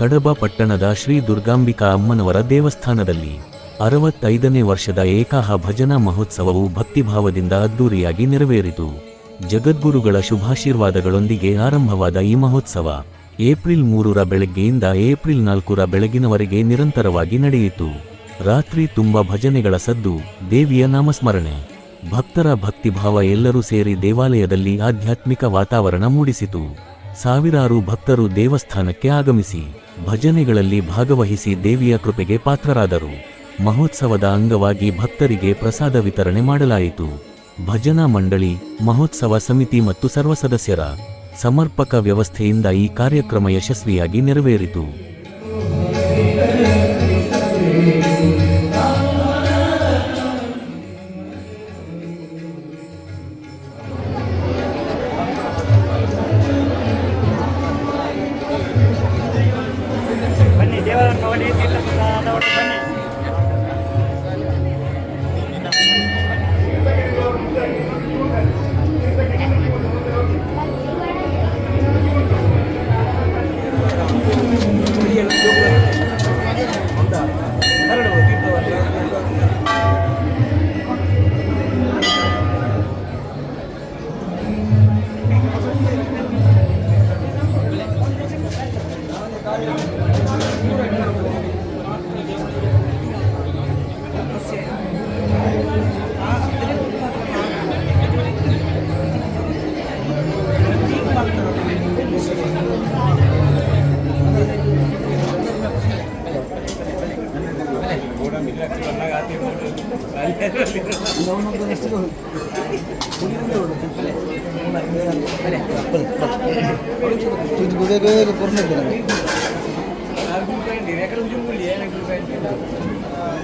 ಕಡಬ ಪಟ್ಟಣದ ಶ್ರೀ ದುರ್ಗಾಂಬಿಕಾ ಅಮ್ಮನವರ ದೇವಸ್ಥಾನದಲ್ಲಿ 65ನೇ ವರ್ಷದ ಏಕಾಹ ಭಜನಾ ಮಹೋತ್ಸವವು ಭಕ್ತಿಭಾವದಿಂದ ಅದ್ದೂರಿಯಾಗಿ ನೆರವೇರಿತು. ಜಗದ್ಗುರುಗಳ ಶುಭಾಶೀರ್ವಾದಗಳೊಂದಿಗೆ ಆರಂಭವಾದ ಈ ಮಹೋತ್ಸವ ಏಪ್ರಿಲ್ 3ರ ಬೆಳಗ್ಗೆಯಿಂದ ಏಪ್ರಿಲ್ 4ರ ಬೆಳಗಿನವರೆಗೆ ನಿರಂತರವಾಗಿ ನಡೆಯಿತು. ರಾತ್ರಿ ತುಂಬ ಭಜನೆಗಳ ಸದ್ದು, ದೇವಿಯ ನಾಮಸ್ಮರಣೆ, ಭಕ್ತರ ಭಕ್ತಿಭಾವ ಎಲ್ಲರೂ ಸೇರಿ ದೇವಾಲಯದಲ್ಲಿ ಆಧ್ಯಾತ್ಮಿಕ ವಾತಾವರಣ ಮೂಡಿಸಿತು. ಸಾವಿರಾರು ಭಕ್ತರು ದೇವಸ್ಥಾನಕ್ಕೆ ಆಗಮಿಸಿ ಭಜನೆಗಳಲ್ಲಿ ಭಾಗವಹಿಸಿ ದೇವಿಯ ಕೃಪೆಗೆ ಪಾತ್ರರಾದರು. ಮಹೋತ್ಸವದ ಅಂಗವಾಗಿ ಭಕ್ತರಿಗೆ ಪ್ರಸಾದ ವಿತರಣೆ ಮಾಡಲಾಯಿತು. ಭಜನಾ ಮಂಡಳಿ, ಮಹೋತ್ಸವ ಸಮಿತಿ ಮತ್ತು ಸರ್ವ ಸದಸ್ಯರ ಸಮರ್ಪಕ ವ್ಯವಸ್ಥೆಯಿಂದ ಈ ಕಾರ್ಯಕ್ರಮ ಯಶಸ್ವಿಯಾಗಿ ನೆರವೇರಿತು.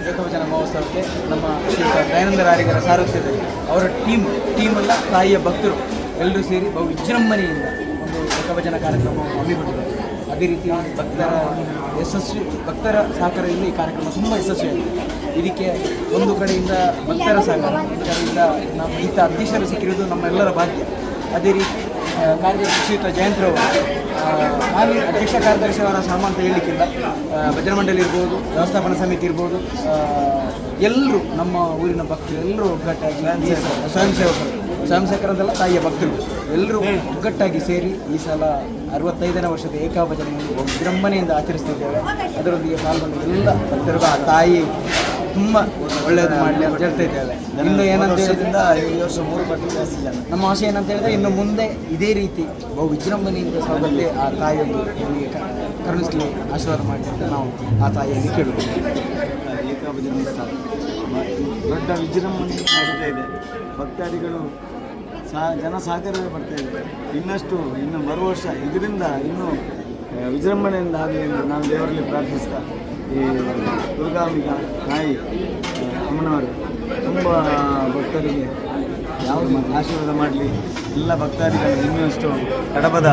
ಏಕವಚನ ಮಹೋತ್ಸವಕ್ಕೆ ನಮ್ಮ ಶ್ರೀಯುತ ದಯಾನಂದ ರಾಯರಿಗರ ಸಾರಥ್ಯದಲ್ಲಿ ಅವರ ಟೀಮೆಲ್ಲ ತಾಯಿಯ ಭಕ್ತರು ಎಲ್ಲರೂ ಸೇರಿ ಬಹು ವಿಜೃಂಭಣೆಯಿಂದ ಒಂದು ಏಕವಚನ ಕಾರ್ಯಕ್ರಮವನ್ನು ಹಮ್ಮಿಕೊಂಡಿದ್ದಾರೆ. ಅದೇ ರೀತಿ ಭಕ್ತರ ಸಹಕಾರದಿಂದ ಈ ಕಾರ್ಯಕ್ರಮ ತುಂಬ ಯಶಸ್ವಿಯಾಗಿದೆ. ಇದಕ್ಕೆ ಒಂದು ಕಡೆಯಿಂದ ಭಕ್ತರ ಸಹಕಾರ, ಒಂದು ಕಡೆಯಿಂದ ನಮ್ಮ ಇಂಥ ಅಧ್ಯಕ್ಷರು ಸಿಕ್ಕಿರೋದು ನಮ್ಮೆಲ್ಲರ ಭಾಗ್ಯ. ಅದೇ ರೀತಿ ಕಾರ್ಯದರ್ಶಿ ಶ್ರೀಯುತ ಜಯಂತ್ರವರು, ನಾನು ಅಧ್ಯಕ್ಷ ಕಾರ್ಯದರ್ಶಿ ಅವರ ಸಾಮಾನು ಅಂತ ಹೇಳಲಿಕ್ಕಿಲ್ಲ. ಭಜನಾ ಮಂಡಳಿ ಇರ್ಬೋದು, ವ್ಯವಸ್ಥಾಪನಾ ಸಮಿತಿ ಇರ್ಬೋದು, ಎಲ್ಲರೂ ನಮ್ಮ ಊರಿನ ಭಕ್ತರು ಎಲ್ಲರೂ ಒಗ್ಗಟ್ಟಾಗಿ, ಸ್ವಯಂ ಸೇವಕರದೆಲ್ಲ ತಾಯಿಯ ಭಕ್ತರು ಎಲ್ಲರೂ ಒಗ್ಗಟ್ಟಾಗಿ ಸೇರಿ ಈ ಸಲ 65ನೇ ವರ್ಷದ ಏಕಾಭಜನೆಯನ್ನು ವಿಜೃಂಭಣೆಯಿಂದ ಆಚರಿಸ್ತಿದ್ದೇವೆ. ಅದರೊಂದಿಗೆ ಪಾಲ್ಗೊಂಡ ಎಲ್ಲ ಭಕ್ತರಿಗೂ ಆ ತಾಯಿ ತುಂಬ ಒಳ್ಳೆಯದು ಮಾಡಲಿ ಅಂತ ಹೇಳ್ತಾ ಇದ್ದೇವೆ. ಇನ್ನು ಏನಂತ ಹೇಳಿದ್ರಿಂದ ಈ ವರ್ಷ 3 ಪಟ್ಟು ಜಾಸ್ತಿ ಜನ. ನಮ್ಮ ಆಶೆ ಏನಂತ ಹೇಳಿದ್ರೆ ಇನ್ನು ಮುಂದೆ ಇದೇ ರೀತಿ ಬಹು ವಿಜೃಂಭಣೆಯಿಂದ ಸಾಗಲಿ ಆ ತಾಯಿಯೊಂದು ನಮಗೆ ಕರುಣಿಸಲಿ, ಆಶೀರ್ವಾದ ಮಾಡಿ ಅಂತ ನಾವು ಆ ತಾಯಿಯಲ್ಲಿ ಕೇಳುತ್ತೇವೆ. ಏಕಾಭಜನೆ ದೊಡ್ಡ ವಿಜೃಂಭಣೆ ನಡೀತಾ ಇದೆ. ಭಕ್ತಾದಿಗಳು ಜನ ಸಹಕಾರವೇ ಬರ್ತಾ ಇದೆ. ಇನ್ನು ಬರುವ ವರ್ಷ ಇದರಿಂದ ಇನ್ನೂ ವಿಜೃಂಭಣೆಯಿಂದ ಆಗಲಿ ಎಂದು ನಾನು ದೇವರಲ್ಲಿ ಪ್ರಾರ್ಥಿಸ್ತಾ, ಈ ದುರ್ಗಾಂಬಿಕಾ ತಾಯಿ ಅಮ್ಮನವರು ತುಂಬ ಭಕ್ತರಿಗೆ ಯಾವ ಆಶೀರ್ವಾದ ಮಾಡಲಿ, ಎಲ್ಲ ಭಕ್ತಾದಿಗಳು ಇನ್ನಷ್ಟು ಕಡಬದ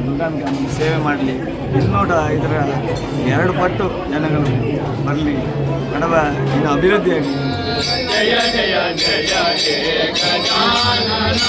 ದುರ್ಗಾಂಬಿಕಾ ಸೇವೆ ಮಾಡಲಿ, ಇನ್ನೋಟ ಇದರ 2 ಪಟ್ಟು ಜನಗಳು ಬರಲಿ, ಕಡಬ ಇನ್ನು ಅಭಿವೃದ್ಧಿಯಾಗಲಿ. ಜಯ ಜಯ ಜಯ ಜಯ ಗಜಾನನ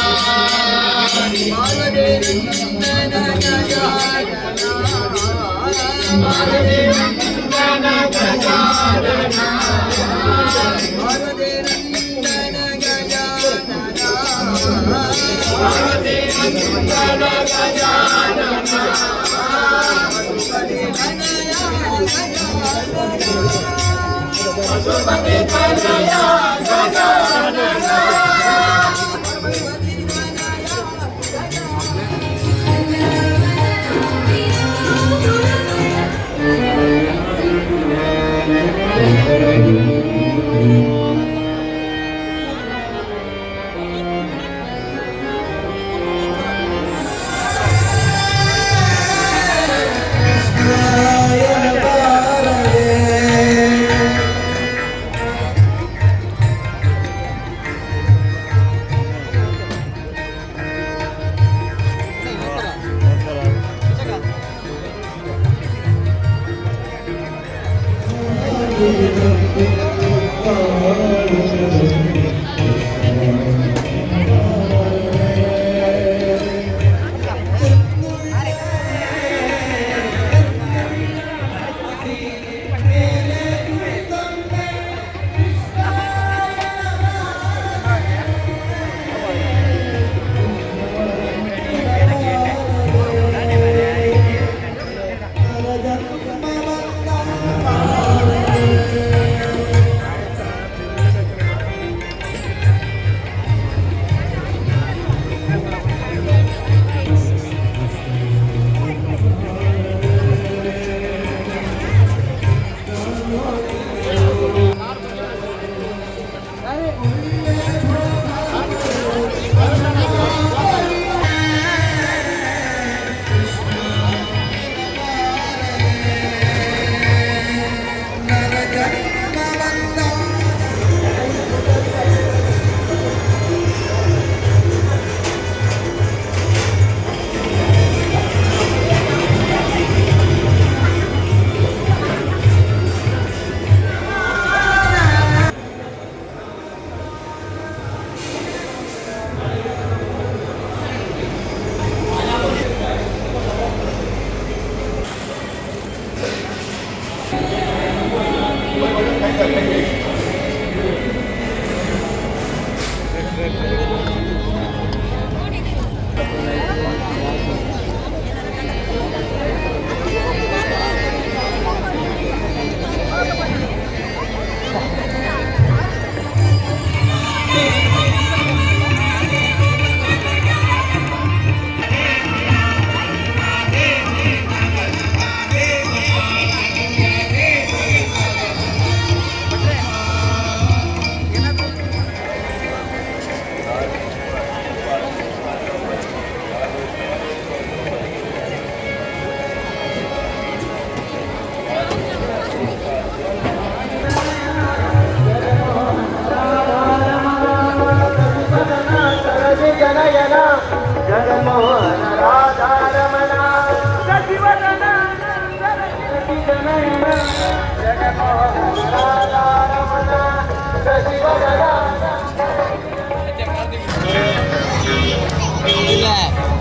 ಇಲ್ಲ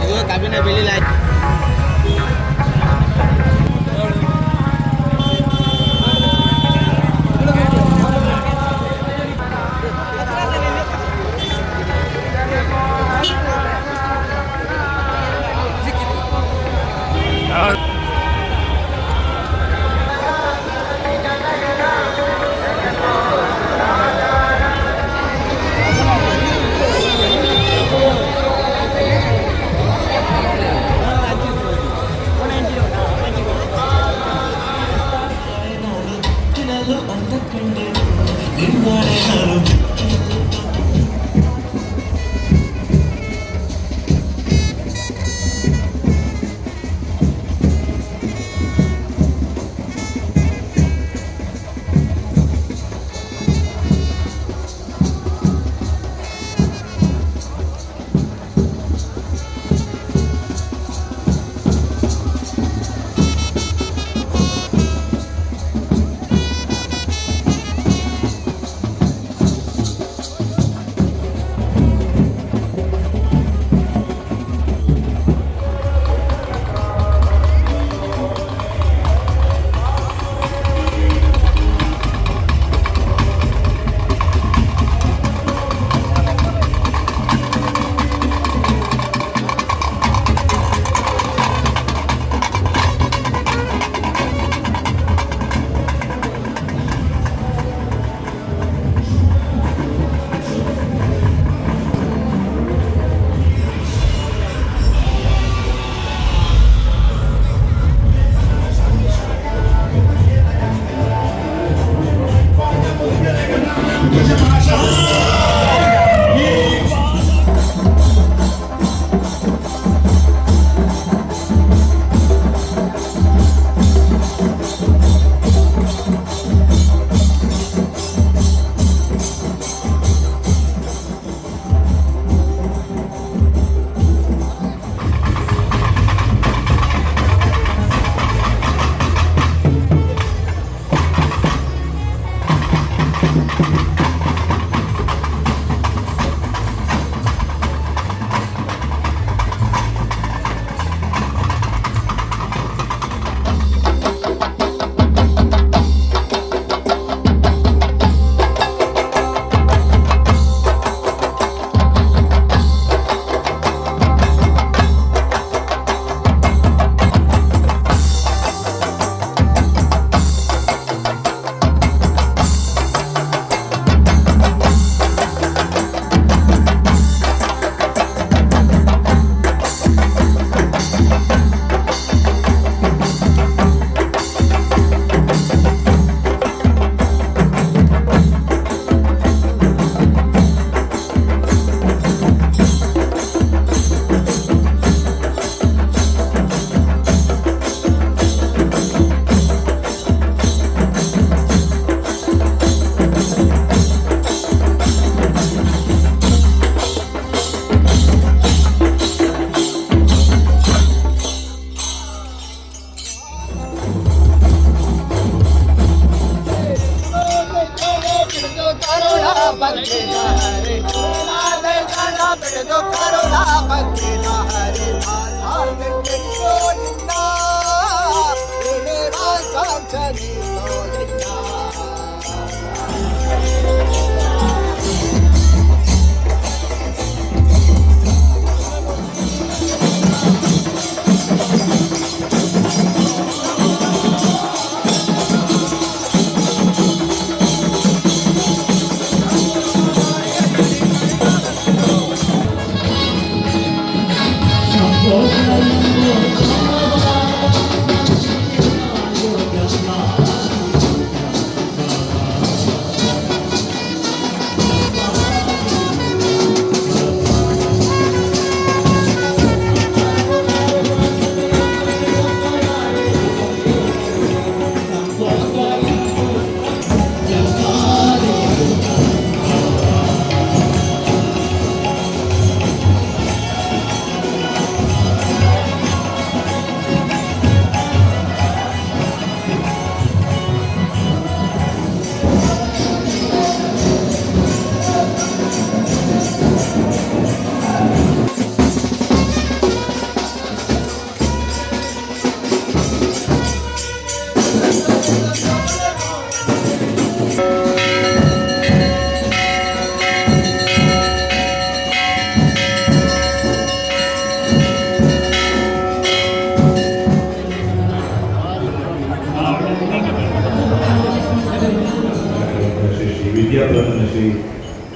ಇದು ಕಬ್ಬಿನ ಬೆಳಿಲ್ಲ.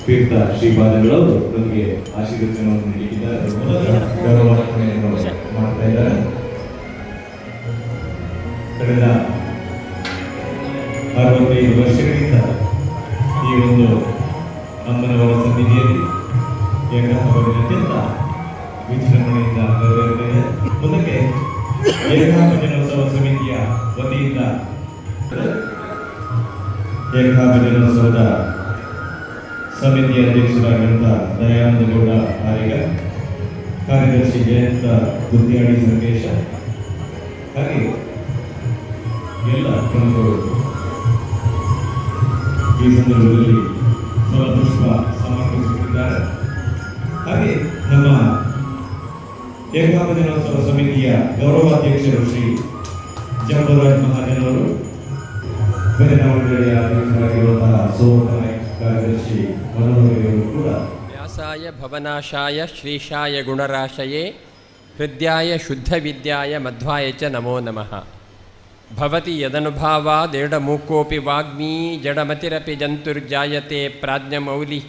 ತೀರ್ಥ ಶ್ರೀಪಾದಗಳವರು ನಮಗೆ ಆಶೀರ್ವಚನವನ್ನು ನೀಡಿದ್ದಾರೆ. ಗೌರವಾರ್ಪಣೆಯನ್ನು ಮಾಡ್ತಾ ಇದ್ದಾರೆ. ಕಳೆದ 65 ವರ್ಷಗಳಿಂದ ಈ ಒಂದು ಅಮ್ಮನವರ ಸನ್ನಿಧಿಯಲ್ಲಿ ಏಕಾಹಬ್ಬದ ಅತ್ಯಂತ ವಿಜೃಂಭಣೆಯಿಂದ ನೆರವೇರುತ್ತಾ ಇದೆ. ಮುಂದಕ್ಕೆ ಏಕಾಭಜನೋತ್ಸವ ಸಮಿತಿಯ ವತಿಯಿಂದ ಏಕಾಭಜನೋತ್ಸವದ ಸಮಿತಿಯ ಅಧ್ಯಕ್ಷರಾಗಿರುವಂತಹ ದಯಾನಂದ ಗೌಡ ಆರಿಗ, ಕಾರ್ಯದರ್ಶಿ ಜಯಂತ ಗುದ್ದಿಯಾಡಿ ಸಂದೇಶ, ಹಾಗೆ ಎಲ್ಲ ಪ್ರಮುಖರು ಈ ಸಂದರ್ಭದಲ್ಲಿ ಫಲಪುಷ್ಪ ಸಮರ್ಪಿಸುತ್ತಿದ್ದಾರೆ. ಹಾಗೆ ನಮ್ಮ ಏಕಾಭಜನೋತ್ಸವ ಸಮಿತಿಯ ಗೌರವಾಧ್ಯಕ್ಷರು ಶ್ರೀ ಜಂಬರಾಜ್ ಮಹಾಜನ್ ಅವರು, ಭಜನಾ ಮಂಡಳಿಯ ಅಧ್ಯಕ್ಷರಾಗಿರುವಂತಹ ಸೋಮನಾಯಕ್, ಕಾರ್ಯದರ್ಶಿ ಮನೋಹರವರು ಕೂಡ ವ್ಯಾಸಾಯ ಭವನಾಶಾಯ ಶ್ರೀಶಾಯ ಗುಣರಾಶಯೇ ಹೃದಯಾಯ ಶುದ್ಧ ವಿದ್ಯಾಯ ಮಧ್ವಾಯ ಚ ನಮೋ ನಮಃ. ಭವತಿ ಯದನುಭಾವಾದೇಡಮೂಕೋಪಿ ವಾಗ್ಮೀ ಜಡಮತಿರಪಿ ಜಂತುರ್ಜಾಯತೆ ಪ್ರಾಜ್ಞಮೌಲಿಃ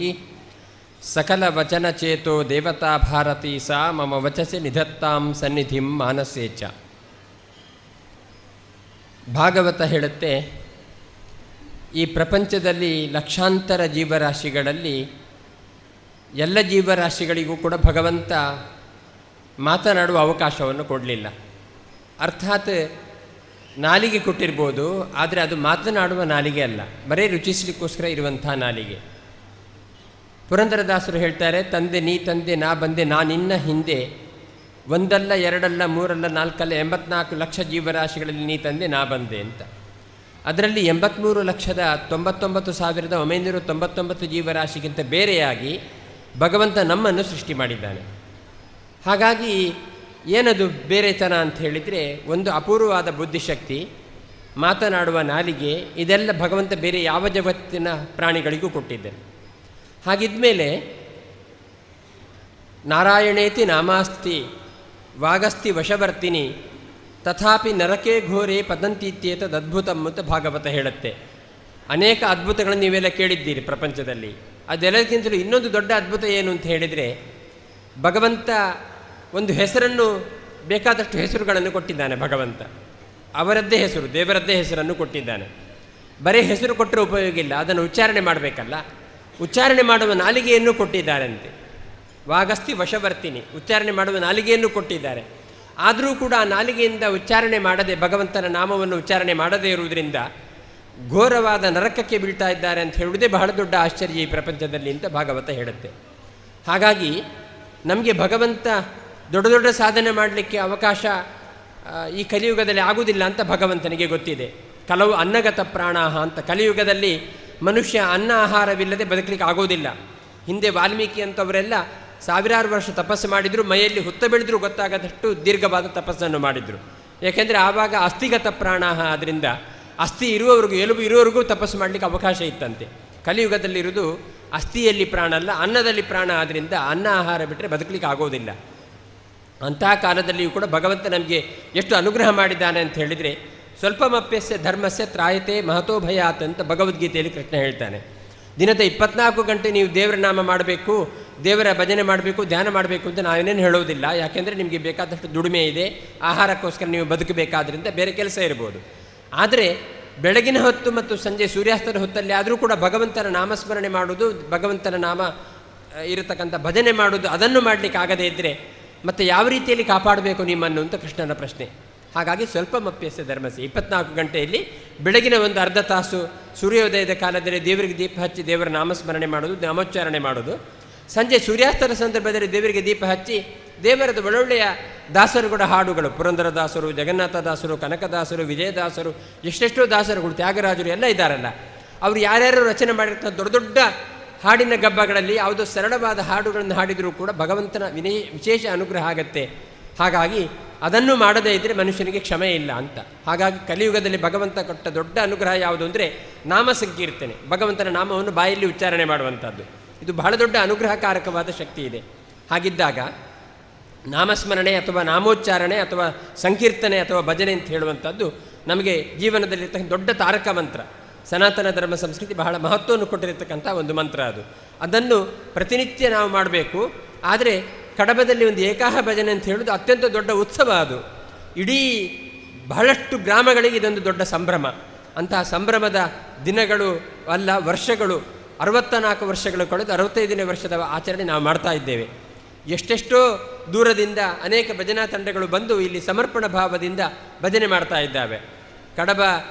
ಸಕಲ ವಚನಚೇತೋ ದೇವತಾ ಭಾರತೀ ಸಾ ಮಮ ವಚಸಿ ನಿಧತ್ತಾಂ ಸನ್ನಿಧಿಂ ಮಾನಸೇ ಚ. ಭಾಗವತ ಹೇಳುತ್ತೆ, ಈ ಪ್ರಪಂಚದಲ್ಲಿ ಲಕ್ಷಾಂತರ ಜೀವರಾಶಿಗಳಲ್ಲಿ ಎಲ್ಲ ಜೀವರಾಶಿಗಳಿಗೂ ಕೂಡ ಭಗವಂತ ಮಾತನಾಡುವ ಅವಕಾಶವನ್ನು ಕೊಡಲಿಲ್ಲ. ಅರ್ಥಾತ್ ನಾಲಿಗೆ ಕೊಟ್ಟಿರ್ಬೋದು, ಆದರೆ ಅದು ಮಾತನಾಡುವ ನಾಲಿಗೆ ಅಲ್ಲ, ಬರೀ ರುಚಿಸಲಿಕ್ಕೋಸ್ಕರ ಇರುವಂಥ ನಾಲಿಗೆ. ಪುರಂದರದಾಸರು ಹೇಳ್ತಾರೆ, ತಂದೆ ನೀ ತಂದೆ ನಾ ಬಂದೆ ನಾನಿನ್ನ ಹಿಂದೆ, ಒಂದಲ್ಲ ಎರಡಲ್ಲ ಮೂರಲ್ಲ ನಾಲ್ಕಲ್ಲ 84 ಲಕ್ಷ ಜೀವರಾಶಿಗಳಲ್ಲಿ ನೀ ತಂದೆ ನಾ ಬಂದೆ ಅಂತ. ಅದರಲ್ಲಿ 83,99,999 ಜೀವರಾಶಿಗಿಂತ ಬೇರೆಯಾಗಿ ಭಗವಂತ ನಮ್ಮನ್ನು ಸೃಷ್ಟಿ ಮಾಡಿದ್ದಾನೆ. ಹಾಗಾಗಿ ಏನದು ಬೇರೆತನ ಅಂತ ಹೇಳಿದರೆ, ಒಂದು ಅಪೂರ್ವವಾದ ಬುದ್ಧಿಶಕ್ತಿ, ಮಾತನಾಡುವ ನಾಲಿಗೆ, ಇದೆಲ್ಲ ಭಗವಂತ ಬೇರೆ ಯಾವ ಜಗತ್ತಿನ ಪ್ರಾಣಿಗಳಿಗೂ ಕೊಟ್ಟಿದ್ದಾನೆ. ಹಾಗಿದ್ಮೇಲೆ ನಾರಾಯಣೇತಿ ನಾಮಾಸ್ತಿ ವಾಗಸ್ತಿ ವಶವರ್ತಿನಿ ತಥಾಪಿ ನರಕೆ ಘೋರೆ ಪದಂತೀತ್ಯೇತದ್ ಅದ್ಭುತಂ ಅಂತ ಭಾಗವತ ಹೇಳುತ್ತೆ. ಅನೇಕ ಅದ್ಭುತಗಳನ್ನು ನೀವೆಲ್ಲ ಕೇಳಿದ್ದೀರಿ ಪ್ರಪಂಚದಲ್ಲಿ. ಅದೆಲ್ಲಕ್ಕಿಂತಲೂ ಇನ್ನೊಂದು ದೊಡ್ಡ ಅದ್ಭುತ ಏನು ಅಂತ ಹೇಳಿದರೆ, ಭಗವಂತ ಒಂದು ಹೆಸರನ್ನು, ಬೇಕಾದಷ್ಟು ಹೆಸರುಗಳನ್ನು ಕೊಟ್ಟಿದ್ದಾನೆ ಭಗವಂತ. ಅವರದ್ದೇ ಹೆಸರು, ದೇವರದ್ದೇ ಹೆಸರನ್ನು ಕೊಟ್ಟಿದ್ದಾನೆ. ಬರೀ ಹೆಸರು ಕೊಟ್ಟರೆ ಉಪಯೋಗ ಇಲ್ಲ, ಅದನ್ನು ಉಚ್ಚಾರಣೆ ಮಾಡಬೇಕಲ್ಲ. ಉಚ್ಚಾರಣೆ ಮಾಡುವ ನಾಲಿಗೆಯನ್ನು ಕೊಟ್ಟಿದ್ದಾರಂತೆ. ವಾಗಸ್ತಿ ವಶವರ್ತಿನಿ, ಉಚ್ಚಾರಣೆ ಮಾಡುವ ನಾಲಿಗೆಯನ್ನು ಕೊಟ್ಟಿದ್ದಾರೆ. ಆದರೂ ಕೂಡ ಆ ನಾಲಿಗೆಯಿಂದ ಉಚ್ಚಾರಣೆ ಮಾಡದೆ, ಭಗವಂತನ ನಾಮವನ್ನು ಉಚ್ಚಾರಣೆ ಮಾಡದೇ ಇರುವುದರಿಂದ ಘೋರವಾದ ನರಕಕ್ಕೆ ಬೀಳ್ತಾ ಇದ್ದಾರೆ ಅಂತ ಹೇಳುವುದೇ ಬಹಳ ದೊಡ್ಡ ಆಶ್ಚರ್ಯ ಈ ಪ್ರಪಂಚದಲ್ಲಿ ಅಂತ ಭಾಗವತ ಹೇಳುತ್ತೆ. ಹಾಗಾಗಿ ನಮಗೆ ಭಗವಂತ ದೊಡ್ಡ ದೊಡ್ಡ ಸಾಧನೆ ಮಾಡಲಿಕ್ಕೆ ಅವಕಾಶ ಈ ಕಲಿಯುಗದಲ್ಲಿ ಆಗುವುದಿಲ್ಲ ಅಂತ ಭಗವಂತನಿಗೆ ಗೊತ್ತಿದೆ. ಕೆಲವು ಅನ್ನಗತ ಪ್ರಾಣಾಹ ಅಂತ, ಕಲಿಯುಗದಲ್ಲಿ ಮನುಷ್ಯ ಅನ್ನ ಆಹಾರವಿಲ್ಲದೆ ಬದುಕಲಿಕ್ಕೆ ಆಗೋದಿಲ್ಲ. ಹಿಂದೆ ವಾಲ್ಮೀಕಿ ಅಂತವರೆಲ್ಲ ಸಾವಿರಾರು ವರ್ಷ ತಪಸ್ಸು ಮಾಡಿದರು, ಮೈಯಲ್ಲಿ ಹುತ್ತ ಬೆಳೆದರೂ ಗೊತ್ತಾಗದಷ್ಟು ದೀರ್ಘವಾದ ತಪಸ್ಸನ್ನು ಮಾಡಿದರು. ಏಕೆಂದರೆ ಆವಾಗ ಅಸ್ಥಿಗತ ಪ್ರಾಣಾಹ, ಆದ್ದರಿಂದ ಅಸ್ಥಿ ಇರುವವರೆಗೂ, ಎಲುಬು ಇರುವವರೆಗೂ ತಪಸ್ಸು ಮಾಡಲಿಕ್ಕೆ ಅವಕಾಶ ಇತ್ತಂತೆ. ಕಲಿಯುಗದಲ್ಲಿರುವುದು ಅಸ್ಥಿಯಲ್ಲಿ ಪ್ರಾಣ ಅಲ್ಲ, ಅನ್ನದಲ್ಲಿ ಪ್ರಾಣ. ಆದ್ದರಿಂದ ಅನ್ನ ಆಹಾರ ಬಿಟ್ಟರೆ ಬದುಕಲಿಕ್ಕೆ ಆಗೋದಿಲ್ಲ. ಅಂತಹ ಕಾಲದಲ್ಲಿಯೂ ಕೂಡ ಭಗವಂತ ನಮಗೆ ಎಷ್ಟು ಅನುಗ್ರಹ ಮಾಡಿದ್ದಾನೆ ಅಂತ ಹೇಳಿದರೆ, ಸ್ವಲ್ಪಮಪ್ಯಸ್ಯ ಧರ್ಮಸ್ಯ ತ್ರಾಯತೆ ಮಹತೋ ಭಯಾತ್ ಅಂತ ಭಗವದ್ಗೀತೆಯಲ್ಲಿ ಕೃಷ್ಣ ಹೇಳ್ತಾನೆ. ದಿನದ 24 ಗಂಟೆ ನೀವು ದೇವರ ನಾಮ ಮಾಡಬೇಕು, ದೇವರ ಭಜನೆ ಮಾಡಬೇಕು, ಧ್ಯಾನ ಮಾಡಬೇಕು ಅಂತ ನಾವೇನೇನು ಹೇಳೋದಿಲ್ಲ. ಯಾಕೆಂದರೆ ನಿಮಗೆ ಬೇಕಾದಷ್ಟು ದುಡಿಮೆ ಇದೆ, ಆಹಾರಕ್ಕೋಸ್ಕರ ನೀವು ಬದುಕಬೇಕಾದ್ರಿಂದ ಬೇರೆ ಕೆಲಸ ಇರ್ಬೋದು. ಆದರೆ ಬೆಳಗಿನ ಹೊತ್ತು ಮತ್ತು ಸಂಜೆ ಸೂರ್ಯಾಸ್ತದ ಹೊತ್ತಲ್ಲಿ ಆದರೂ ಕೂಡ ಭಗವಂತನ ನಾಮಸ್ಮರಣೆ ಮಾಡೋದು, ಭಗವಂತನ ನಾಮ ಇರತಕ್ಕಂಥ ಭಜನೆ ಮಾಡೋದು, ಅದನ್ನು ಮಾಡಲಿಕ್ಕೆ ಆಗದೇ ಇದ್ದರೆ ಮತ್ತು ಯಾವ ರೀತಿಯಲ್ಲಿ ಕಾಪಾಡಬೇಕು ನಿಮ್ಮನ್ನು ಅಂತ ಕೃಷ್ಣನ ಪ್ರಶ್ನೆ. ಹಾಗಾಗಿ ಸ್ವಲ್ಪಮಪ್ಯಸ್ಯ ಧರ್ಮಸ್ಯ, 24 ಗಂಟೆಯಲ್ಲಿ ಬೆಳಗಿನ ಒಂದು ಅರ್ಧ ತಾಸು ಸೂರ್ಯೋದಯದ ಕಾಲದಲ್ಲಿ ದೇವರಿಗೆ ದೀಪ ಹಚ್ಚಿ ದೇವರ ನಾಮಸ್ಮರಣೆ ಮಾಡೋದು, ನಾಮೋಚ್ಚಾರಣೆ ಮಾಡೋದು. ಸಂಜೆ ಸೂರ್ಯಾಸ್ತದ ಸಂದರ್ಭದಲ್ಲಿ ದೇವರಿಗೆ ದೀಪ ಹಚ್ಚಿ ದೇವರದ ಒಳ್ಳೊಳ್ಳೆಯ ದಾಸರುಗಳ ಹಾಡುಗಳು, ಪುರಂದರದಾಸರು, ಜಗನ್ನಾಥದಾಸರು, ಕನಕದಾಸರು, ವಿಜಯದಾಸರು, ಎಷ್ಟೆಷ್ಟೋ ದಾಸರುಗಳು, ತ್ಯಾಗರಾಜರು ಎಲ್ಲ ಇದ್ದಾರಲ್ಲ, ಅವರು ಯಾರ್ಯಾರು ರಚನೆ ಮಾಡಿರ್ತಕ್ಕಂಥ ದೊಡ್ಡ ದೊಡ್ಡ ಹಾಡಿನ ಗಬ್ಬಗಳಲ್ಲಿ ಯಾವುದೋ ಸರಳವಾದ ಹಾಡುಗಳನ್ನು ಹಾಡಿದರೂ ಕೂಡ ಭಗವಂತನ ವಿಶೇಷ ಅನುಗ್ರಹ ಆಗತ್ತೆ. ಹಾಗಾಗಿ ಅದನ್ನು ಮಾಡದೇ ಇದ್ದರೆ ಮನುಷ್ಯನಿಗೆ ಕ್ಷಮೆ ಇಲ್ಲ ಅಂತ. ಹಾಗಾಗಿ ಕಲಿಯುಗದಲ್ಲಿ ಭಗವಂತ ಕೊಟ್ಟ ದೊಡ್ಡ ಅನುಗ್ರಹ ಯಾವುದು ಅಂದರೆ ನಾಮ ಸಂಕೀರ್ತನೆ, ಭಗವಂತನ ನಾಮವನ್ನು ಬಾಯಲ್ಲಿ ಉಚ್ಚಾರಣೆ ಮಾಡುವಂಥದ್ದು. ಇದು ಬಹಳ ದೊಡ್ಡ ಅನುಗ್ರಹಕಾರಕವಾದ ಶಕ್ತಿ ಇದೆ. ಹಾಗಿದ್ದಾಗ ನಾಮಸ್ಮರಣೆ ಅಥವಾ ನಾಮೋಚ್ಚಾರಣೆ ಅಥವಾ ಸಂಕೀರ್ತನೆ ಅಥವಾ ಭಜನೆ ಅಂತ ಹೇಳುವಂಥದ್ದು ನಮಗೆ ಜೀವನದಲ್ಲಿರ್ತಕ್ಕಂಥ ದೊಡ್ಡ ತಾರಕ ಮಂತ್ರ. ಸನಾತನ ಧರ್ಮ ಸಂಸ್ಕೃತಿ ಬಹಳ ಮಹತ್ವವನ್ನು ಕೊಟ್ಟಿರತಕ್ಕಂಥ ಒಂದು ಮಂತ್ರ ಅದು. ಅದನ್ನು ಪ್ರತಿನಿತ್ಯ ನಾವು ಮಾಡಬೇಕು. ಆದರೆ ಕಡಬದಲ್ಲಿ ಒಂದು ಏಕಾಹ ಭಜನೆ ಅಂತ ಹೇಳೋದು ಅತ್ಯಂತ ದೊಡ್ಡ ಉತ್ಸವ. ಅದು ಇಡೀ ಬಹಳಷ್ಟು ಗ್ರಾಮಗಳಿಗೆ ಇದೊಂದು ದೊಡ್ಡ ಸಂಭ್ರಮ. ಅಂತಹ ಸಂಭ್ರಮದ ದಿನಗಳು ಅಲ್ಲ, ವರ್ಷಗಳು, 64 ವರ್ಷಗಳು ಕಳೆದು 65ನೇ ವರ್ಷದ ಆಚರಣೆ ನಾವು ಮಾಡ್ತಾ ಇದ್ದೇವೆ. ಎಷ್ಟೆಷ್ಟೋ ದೂರದಿಂದ ಅನೇಕ ಭಜನಾ ತಂಡಗಳು ಬಂದು ಇಲ್ಲಿ ಸಮರ್ಪಣ ಭಾವದಿಂದ ಭಜನೆ ಮಾಡ್ತಾ ಇದ್ದಾವೆ. ಕಡಬ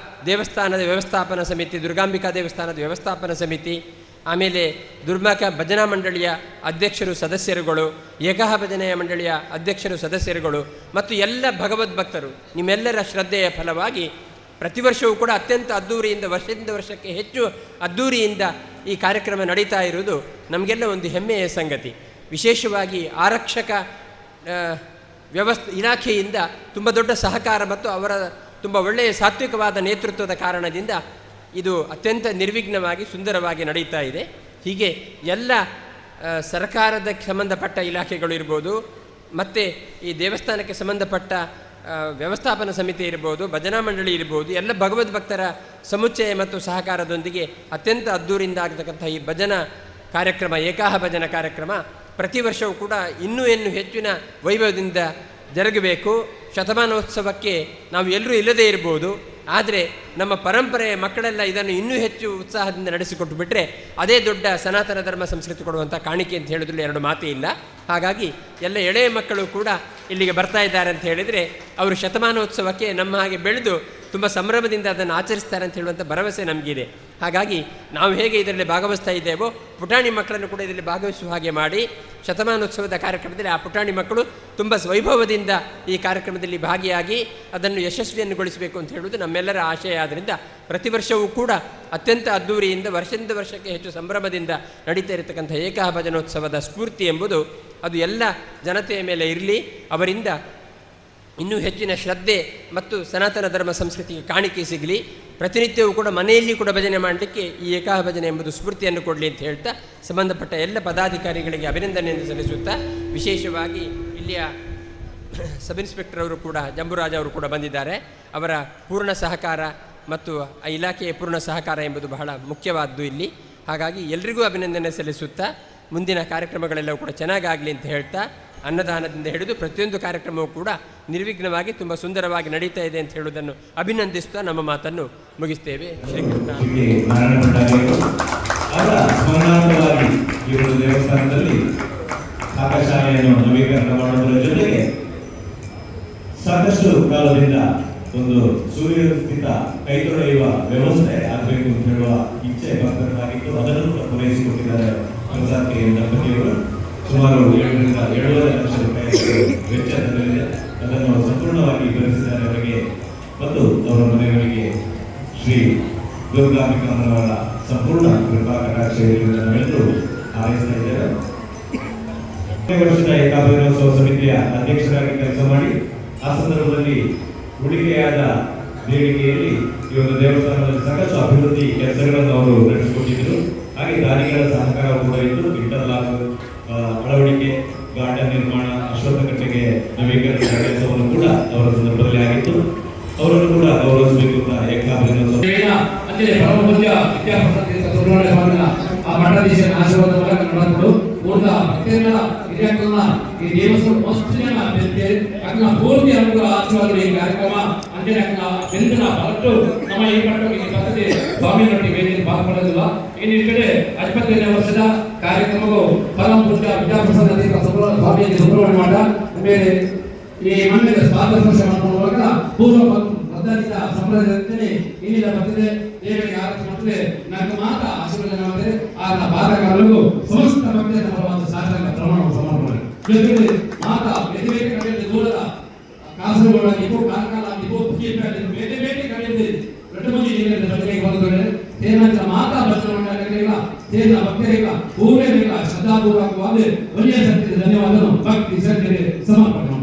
ದೇವಸ್ಥಾನದ ವ್ಯವಸ್ಥಾಪನಾ ಸಮಿತಿ, ದುರ್ಗಾಂಬಿಕಾ ದೇವಸ್ಥಾನದ ವ್ಯವಸ್ಥಾಪನಾ ಸಮಿತಿ, ಆಮೇಲೆ ದುರ್ಗಾಂಬಿಕಾ ಭಜನಾ ಮಂಡಳಿಯ ಅಧ್ಯಕ್ಷರು, ಸದಸ್ಯರುಗಳು, ಏಕಾಹ ಭಜನೆಯ ಮಂಡಳಿಯ ಅಧ್ಯಕ್ಷರು, ಸದಸ್ಯರುಗಳು ಮತ್ತು ಎಲ್ಲ ಭಗವದ್ಭಕ್ತರು, ನಿಮ್ಮೆಲ್ಲರ ಶ್ರದ್ಧೆಯ ಫಲವಾಗಿ ಪ್ರತಿ ವರ್ಷವೂ ಕೂಡ ಅತ್ಯಂತ ಅದ್ಧೂರಿಯಿಂದ, ವರ್ಷದಿಂದ ವರ್ಷಕ್ಕೆ ಹೆಚ್ಚು ಅದ್ಧೂರಿಯಿಂದ ಈ ಕಾರ್ಯಕ್ರಮ ನಡೀತಾ ಇರುವುದು ನಮಗೆಲ್ಲ ಒಂದು ಹೆಮ್ಮೆಯ ಸಂಗತಿ. ವಿಶೇಷವಾಗಿ ಆರಕ್ಷಕ ಇಲಾಖೆಯಿಂದ ತುಂಬ ದೊಡ್ಡ ಸಹಕಾರ ಮತ್ತು ಅವರ ತುಂಬ ಒಳ್ಳೆಯ ಸಾತ್ವಿಕವಾದ ನೇತೃತ್ವದ ಕಾರಣದಿಂದ ಇದು ಅತ್ಯಂತ ನಿರ್ವಿಘ್ನವಾಗಿ ಸುಂದರವಾಗಿ ನಡೀತಾ ಇದೆ. ಹೀಗೆ ಎಲ್ಲ ಸರ್ಕಾರಕ್ಕೆ ಸಂಬಂಧಪಟ್ಟ ಇಲಾಖೆಗಳು ಇರ್ಬೋದು, ಮತ್ತು ಈ ದೇವಸ್ಥಾನಕ್ಕೆ ಸಂಬಂಧಪಟ್ಟ ವ್ಯವಸ್ಥಾಪನಾ ಸಮಿತಿ ಇರ್ಬೋದು, ಭಜನಾ ಮಂಡಳಿ ಇರ್ಬೋದು, ಎಲ್ಲ ಭಗವದ್ಭಕ್ತರ ಸಮುಚ್ಚಯ ಮತ್ತು ಸಹಕಾರದೊಂದಿಗೆ ಅತ್ಯಂತ ಅದ್ಧೂರಿಯಿಂದ ಆಗತಕ್ಕಂಥ ಈ ಭಜನಾ ಕಾರ್ಯಕ್ರಮ, ಏಕಾಹ ಭಜನಾ ಕಾರ್ಯಕ್ರಮ ಪ್ರತಿ ವರ್ಷವೂ ಕೂಡ ಇನ್ನೂ ಹೆಚ್ಚಿನ ವೈಭವದಿಂದ ಜರುಗಬೇಕು. ಶತಮಾನೋತ್ಸವಕ್ಕೆ ನಾವು ಎಲ್ಲರೂ ಇಲ್ಲದೇ ಇರ್ಬೋದು, ಆದರೆ ನಮ್ಮ ಪರಂಪರೆಯ ಮಕ್ಕಳೆಲ್ಲ ಇದನ್ನು ಇನ್ನೂ ಹೆಚ್ಚು ಉತ್ಸಾಹದಿಂದ ನಡೆಸಿಕೊಟ್ಟು ಬಿಟ್ಟರೆ ಅದೇ ದೊಡ್ಡ ಸನಾತನ ಧರ್ಮ ಸಂಸ್ಕೃತಿ ಕೊಡುವಂಥ ಕಾಣಿಕೆ ಅಂತ ಹೇಳಿದ್ರಲ್ಲಿ ಎರಡು ಮಾತೇ ಇಲ್ಲ. ಹಾಗಾಗಿ ಎಲ್ಲ ಎಳೆಯ ಮಕ್ಕಳು ಕೂಡ ಇಲ್ಲಿಗೆ ಬರ್ತಾ ಇದ್ದಾರೆ ಅಂತ ಹೇಳಿದರೆ ಅವರು ಶತಮಾನೋತ್ಸವಕ್ಕೆ ನಮ್ಮ ಹಾಗೆ ಬೆಳೆದು ತುಂಬ ಸಂಭ್ರಮದಿಂದ ಅದನ್ನು ಆಚರಿಸ್ತಾರೆ ಅಂತ ಹೇಳುವಂಥ ಭರವಸೆ ನಮಗಿದೆ. ಹಾಗಾಗಿ ನಾವು ಹೇಗೆ ಇದರಲ್ಲಿ ಭಾಗವಹಿಸ್ತಾ ಇದ್ದೇವೋ ಪುಟಾಣಿ ಮಕ್ಕಳನ್ನು ಕೂಡ ಇದರಲ್ಲಿ ಭಾಗವಹಿಸುವ ಹಾಗೆ ಮಾಡಿ ಶತಮಾನೋತ್ಸವದ ಕಾರ್ಯಕ್ರಮದಲ್ಲಿ ಆ ಪುಟಾಣಿ ಮಕ್ಕಳು ತುಂಬ ವೈಭವದಿಂದ ಈ ಕಾರ್ಯಕ್ರಮದಲ್ಲಿ ಭಾಗಿಯಾಗಿ ಅದನ್ನು ಯಶಸ್ವಿಯನ್ನುಗೊಳಿಸಬೇಕು ಅಂತ ಹೇಳುವುದು ನಮ್ಮೆಲ್ಲರ ಆಶಯ. ಆದ್ದರಿಂದ ಪ್ರತಿ ವರ್ಷವೂ ಕೂಡ ಅತ್ಯಂತ ಅದ್ಧೂರಿಯಿಂದ, ವರ್ಷದಿಂದ ವರ್ಷಕ್ಕೆ ಹೆಚ್ಚು ಸಂಭ್ರಮದಿಂದ ನಡೀತಾ ಇರತಕ್ಕಂಥ ಏಕಾಹ ಭಜನೋತ್ಸವದ ಸ್ಫೂರ್ತಿ ಎಂಬುದು ಅದು ಎಲ್ಲ ಜನತೆಯ ಮೇಲೆ ಇರಲಿ, ಅವರಿಂದ ಇನ್ನೂ ಹೆಚ್ಚಿನ ಶ್ರದ್ಧೆ ಮತ್ತು ಸನಾತನ ಧರ್ಮ ಸಂಸ್ಕೃತಿಗೆ ಕಾಣಿಕೆ ಸಿಗಲಿ. ಪ್ರತಿನಿತ್ಯವೂ ಕೂಡ ಮನೆಯಲ್ಲಿ ಕೂಡ ಭಜನೆ ಮಾಡಲಿಕ್ಕೆ ಈ ಏಕಾಹ ಭಜನೆ ಎಂಬುದು ಸ್ಫೂರ್ತಿಯನ್ನು ಕೊಡಲಿ ಅಂತ ಹೇಳ್ತಾ ಸಂಬಂಧಪಟ್ಟ ಎಲ್ಲ ಪದಾಧಿಕಾರಿಗಳಿಗೆ ಅಭಿನಂದನೆಯನ್ನು ಸಲ್ಲಿಸುತ್ತಾ, ವಿಶೇಷವಾಗಿ ಇಲ್ಲಿಯ ಸಬ್ ಇನ್ಸ್ಪೆಕ್ಟರ್ ಅವರು ಕೂಡ, ಜಂಬುರಾಜ್ ಅವರು ಕೂಡ ಬಂದಿದ್ದಾರೆ. ಅವರ ಪೂರ್ಣ ಸಹಕಾರ ಮತ್ತು ಆ ಇಲಾಖೆಯ ಪೂರ್ಣ ಸಹಕಾರ ಎಂಬುದು ಬಹಳ ಮುಖ್ಯವಾದ್ದು ಇಲ್ಲಿ. ಹಾಗಾಗಿ ಎಲ್ರಿಗೂ ಅಭಿನಂದನೆ ಸಲ್ಲಿಸುತ್ತಾ ಮುಂದಿನ ಕಾರ್ಯಕ್ರಮಗಳೆಲ್ಲವೂ ಕೂಡ ಚೆನ್ನಾಗಾಗಲಿ ಅಂತ ಹೇಳ್ತಾ, ಅನ್ನದಾನದಿಂದ ಹಿಡಿದು ಪ್ರತಿಯೊಂದು ಕಾರ್ಯಕ್ರಮವೂ ಕೂಡ ನಿರ್ವಿಘ್ನವಾಗಿ ತುಂಬ ಸುಂದರವಾಗಿ ನಡೀತಾ ಇದೆ ಅಂತ ಹೇಳುವುದನ್ನು ಅಭಿನಂದಿಸ್ತಾ ನಮ್ಮ ಮಾತನ್ನು ಮುಗಿಸ್ತೇವೆ. ಶ್ರೀಕೃಷ್ಣ. ಈ ಒಂದು ದೇವಸ್ಥಾನದಲ್ಲಿ ಪಾಕಶಾಲೆಯನ್ನು ನವೀಕರಣ ಮಾಡುವುದರ ಜೊತೆಗೆ ಸಾಕಷ್ಟು ಕಾಲದಿಂದ ಒಂದು ಸೂರ್ಯಸ್ಥಿತ ಕೈ ತೊಳೆಯುವ ವ್ಯವಸ್ಥೆ ಆಗಬೇಕು ಅಂತ ಹೇಳುವ ಇಚ್ಛೆ ಭಕ್ತರಾಗಿದ್ದು ಅದನ್ನು ಕೂಡ ಪೂರೈಸಿಕೊಟ್ಟಿದ್ದಾರೆ ಪ್ರಸಾದ್ ದಂಪತಿಯವರು. ಸುಮಾರು 7.5 ಲಕ್ಷ ರೂಪಾಯಿ ವೆಚ್ಚದಲ್ಲಿದೆ. ಅದನ್ನು ಸಂಪೂರ್ಣವಾಗಿ ಭರಿಸಿದ್ದಾರೆ ಅವರಿಗೆ ಮತ್ತು ಅವರ ಮನೆಗಳಿಗೆ ಶ್ರೀ ದುರ್ಗಾಂಬಿಕಾಮ್ಮನವರ ಸಂಪೂರ್ಣ ಕೃಪಾ ಕಟಾಕ್ಷ ನಾವೆಲ್ಲರೂ ಹಾರೈಸ್ತಾ ಇದ್ದೇವೆ. ವರ್ಷದ ಏಕಾಹ ಭಜನೋತ್ಸವ ಸಮಿತಿಯ ಅಧ್ಯಕ್ಷರಾಗಿ ಕೆಲಸ ಮಾಡಿ ಆ ಸಂದರ್ಭದಲ್ಲಿ ಉಳಿಕೆಯಾದ ದೇಣಿಗೆಯಲ್ಲಿ ಈ ಒಂದು ದೇವಸ್ಥಾನದಲ್ಲಿ ಸಾಕಷ್ಟು ಅಭಿವೃದ್ಧಿ ಕೆಲಸಗಳನ್ನು ಅವರು ನಡೆಸಿಕೊಟ್ಟಿದ್ದರು. ಹಾಗೆ ದಾನಿಗಳ ಸಹಕಾರ ಕೂಡ ಇದ್ದು ಇಂಟರ್ಲಾಕ್ ಅಳವಡಿಕೆ, ಗಾರ್ಡನ್ ನಿರ್ಮಾಣ, ಅಶ್ವತ್ಥಕಟ್ಟೆಗೆ ನವೀಕರಣ ಕೆಲಸವನ್ನು ಕೂಡ ಅವರ ಸಂದರ್ಭದಲ್ಲಿ ಆಗಿತ್ತು. ಅವರನ್ನು ಕೂಡ ಗೌರವಿಸಬೇಕು ಅಂತ ಏಕಾಹ ಭಜನೋತ್ಸವ ಆ ಮಠಾಧೀಶರ ಆಶೀರ್ವಾದ ನಡೆದು ಉಳಿದ ಭಕ್ತರೆಲ್ಲ ಹಿರಿಯಕ್ಕನ್ನ ಈ ದೇವಸ್ಥಾನ ವಸ್ತುವಿನ ಅಕ್ಕ ಪೂರ್ತಿ ಅನುಕೂಲ ಆಶೀರ್ವಾದ ಈ ಕಾರ್ಯಕ್ರಮ ಅಂಜನೆ ಅಕ್ಕ ಬೆಂದಿನ ಹೊರಟು ನಮ್ಮ ಈ ಮಟ್ಟಕ್ಕೆ ಪದ್ಧತಿ ಸ್ವಾಮಿಯೊಟ್ಟಿಗೆ ವೇದಿಕೆ ಭಾಗಪಡೋದಿಲ್ಲ. ಇನ್ನು ಈ ಕಡೆ 25ನೇ ವರ್ಷದ ಕಾರ್ಯಕ್ರಮವು ಪರಮ ಪೂಜ್ಯ ವಿದ್ಯಾಪ್ರಸಾದ ಸ್ವಾಮಿ ಸುಬ್ರಹ್ಮಣ್ಯ ಮಠ ಮೇಲೆ ಈ ಮಣ್ಣಿನ ಸ್ವಾತಂತ್ರ್ಯ ಮಾಡುವಾಗ ಪೂರ್ವ ಬದ್ಧರಿತ ಸಂಪ್ರದಾಯದಂತೆ ಇನ್ನಿಲ್ಲ ಬರ್ತಿದೆ. ದೇವರಿಗೆ ಆರತಿ ಮಾಡ್ತದೆ, ನನಗೆ ಮಾತ್ರ ಆಶೀರ್ವಾದ ಮಾಡ್ತಾರೆ. ಆ ಬಾಧಕರಿಗೂ ಸಮಸ್ತ ಭಕ್ತರ ಪರವಾದ ಸಾಷ್ಟಾಂಗ ಪ್ರಮಾಣವನ್ನು ಸಮರ್ಪಣೆ ಜೊತೆಗೆ ಮಾತಾ ಬೇರೆ ಬೇರೆ ಕಡೆಯಲ್ಲಿ ದೂರದ ಕಾಸರಗೋಡ ನೀವು ಕಾರ್ಕಳ ನೀವು ಬೇರೆ ಬೇರೆ ಕಡೆಯಲ್ಲಿ ದೊಡ್ಡ ಮಂದಿ ನೀರಿನ ಭಜನೆಗೆ ಬಂದರೆ ಸೇನಾಂತ ಮಾತಾ ಭಜನೆ ಮಂಡಳಿಗಳಿಲ್ಲ, ಸೇನಾ ಭಕ್ತರಿಲ್ಲ, ಊರೇನಿಲ್ಲ, ಶ್ರದ್ಧಾಪೂರ್ವಕವಾದ ಒಳ್ಳೆಯ ಶಕ್ತಿ ಧನ್ಯವಾದನು ಭಕ್ತಿ ಶ್ರದ್ಧೆ ಸಮರ್ಪಣೆ.